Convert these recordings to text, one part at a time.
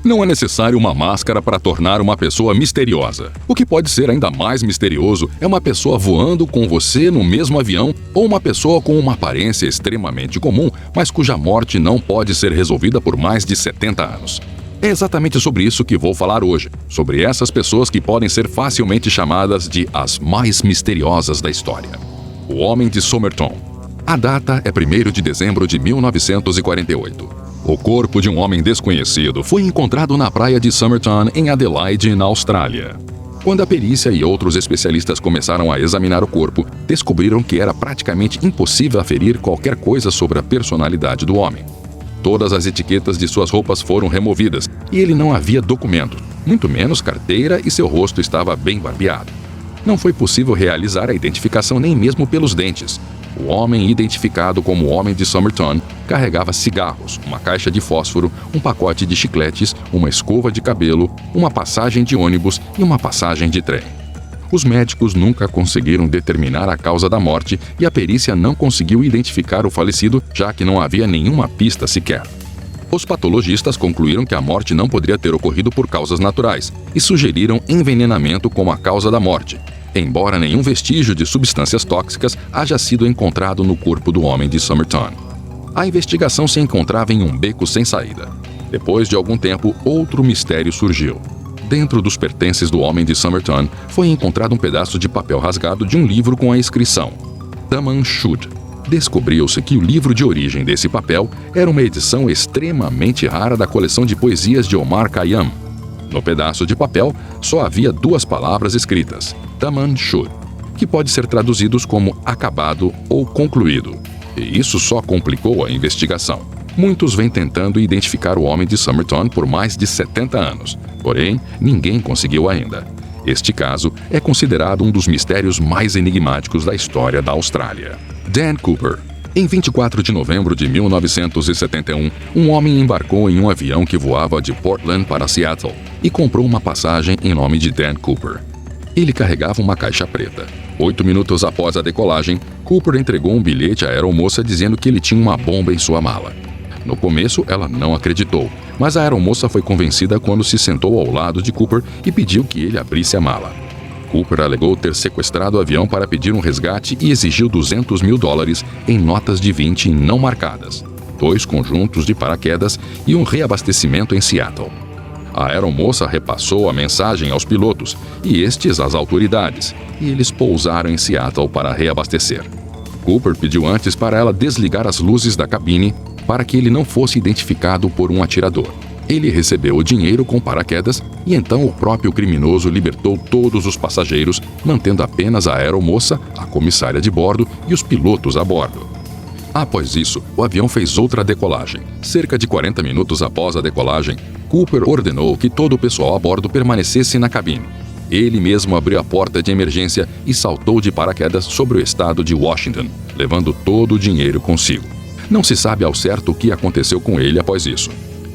Não é necessário uma máscara para tornar uma pessoa misteriosa. O que pode ser ainda mais misterioso é uma pessoa voando com você no mesmo avião ou uma pessoa com uma aparência extremamente comum, mas cuja morte não pode ser resolvida por mais de 70 anos. É exatamente sobre isso que vou falar hoje, sobre essas pessoas que podem ser facilmente chamadas de as mais misteriosas da história. O Homem de Somerton. A data é 1º de dezembro de 1948. O corpo de um homem desconhecido foi encontrado na praia de Somerton, em Adelaide, na Austrália. Quando a perícia e outros especialistas começaram a examinar o corpo, descobriram que era praticamente impossível aferir qualquer coisa sobre a personalidade do homem. Todas as etiquetas de suas roupas foram removidas e ele não havia documentos, muito menos carteira, e seu rosto estava bem barbeado. Não foi possível realizar a identificação nem mesmo pelos dentes. O homem, identificado como o Homem de Somerton, carregava cigarros, uma caixa de fósforo, um pacote de chicletes, uma escova de cabelo, uma passagem de ônibus e uma passagem de trem. Os médicos nunca conseguiram determinar a causa da morte e a perícia não conseguiu identificar o falecido, já que não havia nenhuma pista sequer. Os patologistas concluíram que a morte não poderia ter ocorrido por causas naturais e sugeriram envenenamento como a causa da morte, embora nenhum vestígio de substâncias tóxicas haja sido encontrado no corpo do Homem de Somerton. A investigação se encontrava em um beco sem saída. Depois de algum tempo, outro mistério surgiu. Dentro dos pertences do Homem de Somerton foi encontrado um pedaço de papel rasgado de um livro com a inscrição Taman Shud. Descobriu-se que o livro de origem desse papel era uma edição extremamente rara da coleção de poesias de Omar Khayyam. No pedaço de papel só havia 2 palavras escritas, Taman Shud, que pode ser traduzidos como acabado ou concluído. E isso só complicou a investigação. Muitos vêm tentando identificar o Homem de Somerton por mais de 70 anos, porém ninguém conseguiu ainda. Este caso é considerado um dos mistérios mais enigmáticos da história da Austrália. Dan Cooper. Em 24 de novembro de 1971, um homem embarcou em um avião que voava de Portland para Seattle e comprou uma passagem em nome de Dan Cooper. Ele carregava uma caixa preta. 8 minutos após a decolagem, Cooper entregou um bilhete à aeromoça dizendo que ele tinha uma bomba em sua mala. No começo, ela não acreditou, mas a aeromoça foi convencida quando se sentou ao lado de Cooper e pediu que ele abrisse a mala. Cooper alegou ter sequestrado o avião para pedir um resgate e exigiu $200 mil em notas de 20 não marcadas, 2 conjuntos de paraquedas e um reabastecimento em Seattle. A aeromoça repassou a mensagem aos pilotos e estes às autoridades, e eles pousaram em Seattle para reabastecer. Cooper pediu antes para ela desligar as luzes da cabine para que ele não fosse identificado por um atirador. Ele recebeu o dinheiro com paraquedas e então o próprio criminoso libertou todos os passageiros, mantendo apenas a aeromoça, a comissária de bordo e os pilotos a bordo. Após isso, o avião fez outra decolagem. Cerca de 40 minutos após a decolagem, Cooper ordenou que todo o pessoal a bordo permanecesse na cabine. Ele mesmo abriu a porta de emergência e saltou de paraquedas sobre o estado de Washington, levando todo o dinheiro consigo. Não se sabe ao certo o que aconteceu com ele após isso.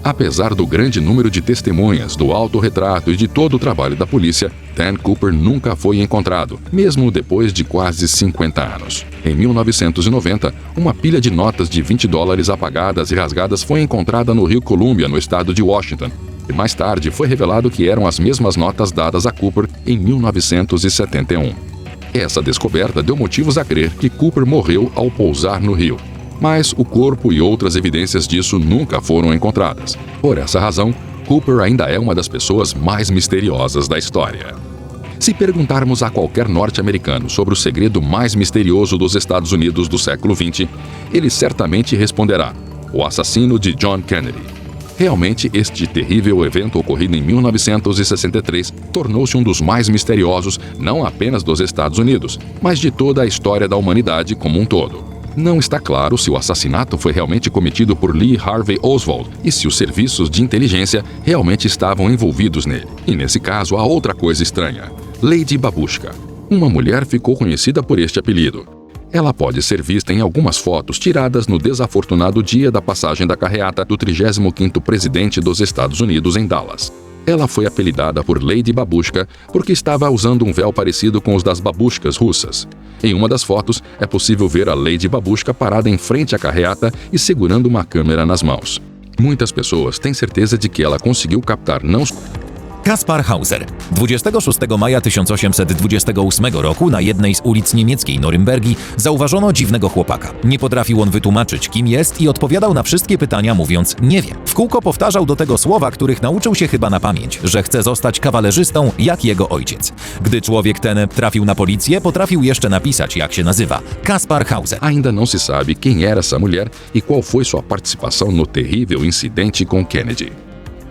Apesar do grande número de testemunhas, do autorretrato e de todo o trabalho da polícia, Dan Cooper nunca foi encontrado, mesmo depois de quase 50 anos. Em 1990, uma pilha de notas de $20 apagadas e rasgadas foi encontrada no rio Columbia, no estado de Washington. E mais tarde foi revelado que eram as mesmas notas dadas a Cooper em 1971. Essa descoberta deu motivos a crer que Cooper morreu ao pousar no rio. Mas o corpo e outras evidências disso nunca foram encontradas. Por essa razão, Cooper ainda é uma das pessoas mais misteriosas da história. Se perguntarmos a qualquer norte-americano sobre o segredo mais misterioso dos Estados Unidos do século XX, ele certamente responderá: o assassino de John Kennedy. Realmente, este terrível evento ocorrido em 1963 tornou-se um dos mais misteriosos não apenas dos Estados Unidos, mas de toda a história da humanidade como um todo. Não está claro se o assassinato foi realmente cometido por Lee Harvey Oswald e se os serviços de inteligência realmente estavam envolvidos nele. E nesse caso, há outra coisa estranha. Lady Babushka. Uma mulher ficou conhecida por este apelido. Ela pode ser vista em algumas fotos tiradas no desafortunado dia da passagem da carreata do 35º presidente dos Estados Unidos em Dallas. Ela foi apelidada por Lady Babushka porque estava usando um véu parecido com os das babushkas russas. Em uma das fotos, é possível ver a Lady Babushka parada em frente à carreata e segurando uma câmera nas mãos. Muitas pessoas têm certeza de que ela conseguiu captar não Kaspar Hauser. 26 maja 1828 roku na jednej z ulic niemieckiej Norymbergi zauważono dziwnego chłopaka. Nie potrafił on wytłumaczyć, kim jest i odpowiadał na wszystkie pytania mówiąc nie wiem. W kółko powtarzał do tego słowa, których nauczył się chyba na pamięć, że chce zostać kawalerzystą jak jego ojciec. Gdy człowiek ten trafił na policję, potrafił jeszcze napisać, jak się nazywa. Kaspar Hauser. Ainda não se sabe quem era essa mulher e qual foi sua participação no terrível incidente com Kennedy.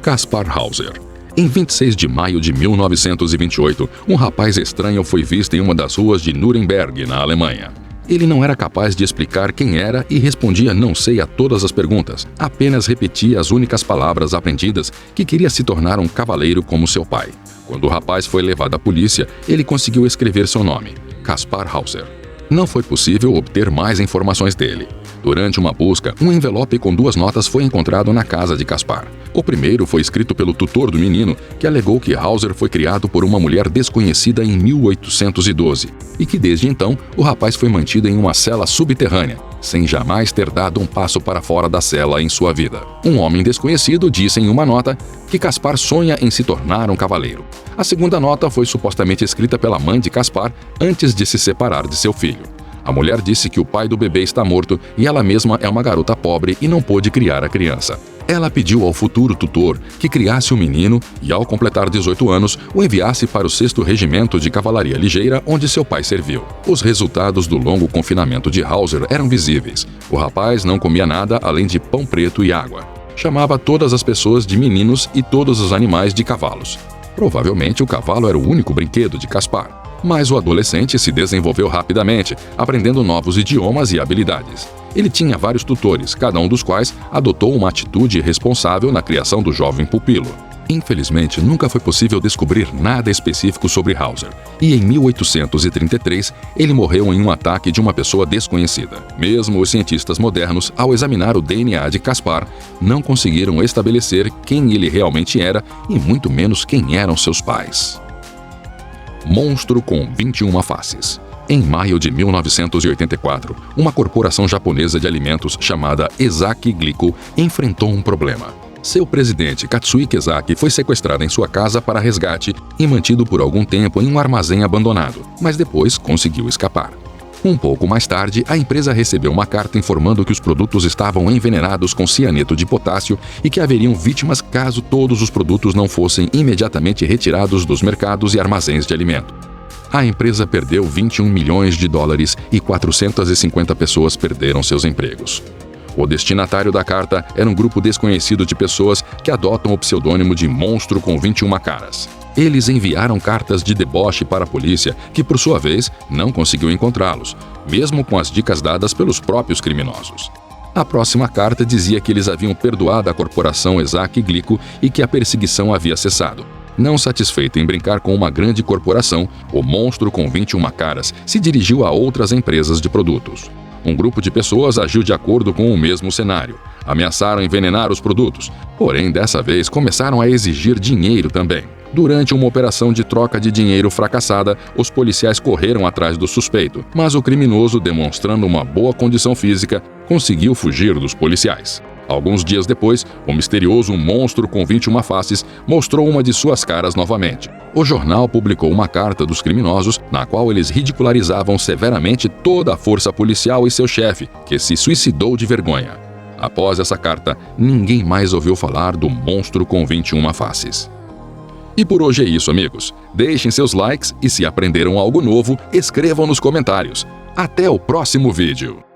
Kaspar Hauser. Em 26 de maio de 1928, rapaz estranho foi visto em uma das ruas de Nuremberg, na Alemanha. Ele não era capaz de explicar quem era e respondia não sei a todas as perguntas. Apenas repetia as únicas palavras aprendidas que queria se tornar um cavaleiro como seu pai. Quando o rapaz foi levado à polícia, ele conseguiu escrever seu nome, Kaspar Hauser. Não foi possível obter mais informações dele. Durante uma busca, um envelope com 2 notas foi encontrado na casa de Kaspar. O primeiro foi escrito pelo tutor do menino, que alegou que Hauser foi criado por uma mulher desconhecida em 1812 e que desde então o rapaz foi mantido em uma cela subterrânea, sem jamais ter dado um passo para fora da cela em sua vida. Um homem desconhecido disse em uma nota que Kaspar sonha em se tornar um cavaleiro. A segunda nota foi supostamente escrita pela mãe de Kaspar antes de se separar de seu filho. A mulher disse que o pai do bebê está morto e ela mesma é uma garota pobre e não pôde criar a criança. Ela pediu ao futuro tutor que criasse o menino e, ao completar 18 anos, o enviasse para o 6º Regimento de Cavalaria Ligeira, onde seu pai serviu. Os resultados do longo confinamento de Hauser eram visíveis. O rapaz não comia nada além de pão preto e água. Chamava todas as pessoas de meninos e todos os animais de cavalos. Provavelmente o cavalo era o único brinquedo de Kaspar. Mas o adolescente se desenvolveu rapidamente, aprendendo novos idiomas e habilidades. Ele tinha vários tutores, cada um dos quais adotou uma atitude responsável na criação do jovem pupilo. Infelizmente, nunca foi possível descobrir nada específico sobre Hauser, e em 1833 ele morreu em um ataque de uma pessoa desconhecida. Mesmo os cientistas modernos, ao examinar o DNA de Kaspar, não conseguiram estabelecer quem ele realmente era e muito menos quem eram seus pais. Monstro com 21 faces. Em maio de 1984, uma corporação japonesa de alimentos chamada Ezaki Glico enfrentou um problema. Seu presidente, Katsuhiko Ezaki, foi sequestrado em sua casa para resgate e mantido por algum tempo em um armazém abandonado, mas depois conseguiu escapar. Um pouco mais tarde, a empresa recebeu uma carta informando que os produtos estavam envenenados com cianeto de potássio e que haveriam vítimas caso todos os produtos não fossem imediatamente retirados dos mercados e armazéns de alimento. A empresa perdeu 21 milhões de dólares e 450 pessoas perderam seus empregos. O destinatário da carta era um grupo desconhecido de pessoas que adotam o pseudônimo de Monstro com 21 caras. Eles enviaram cartas de deboche para a polícia, que por sua vez não conseguiu encontrá-los, mesmo com as dicas dadas pelos próprios criminosos. A próxima carta dizia que eles haviam perdoado a corporação Ezaki Glico e que a perseguição havia cessado. Não satisfeito em brincar com uma grande corporação, o Monstro com 21 caras se dirigiu a outras empresas de produtos. Um grupo de pessoas agiu de acordo com o mesmo cenário. Ameaçaram envenenar os produtos, porém dessa vez começaram a exigir dinheiro também. Durante uma operação de troca de dinheiro fracassada, os policiais correram atrás do suspeito, mas o criminoso, demonstrando uma boa condição física, conseguiu fugir dos policiais. Alguns dias depois, o misterioso Monstro com 21 faces mostrou uma de suas caras novamente. O jornal publicou uma carta dos criminosos, na qual eles ridicularizavam severamente toda a força policial e seu chefe, que se suicidou de vergonha. Após essa carta, ninguém mais ouviu falar do Monstro com 21 faces. E por hoje é isso, amigos. Deixem seus likes e se aprenderam algo novo, escrevam nos comentários. Até o próximo vídeo!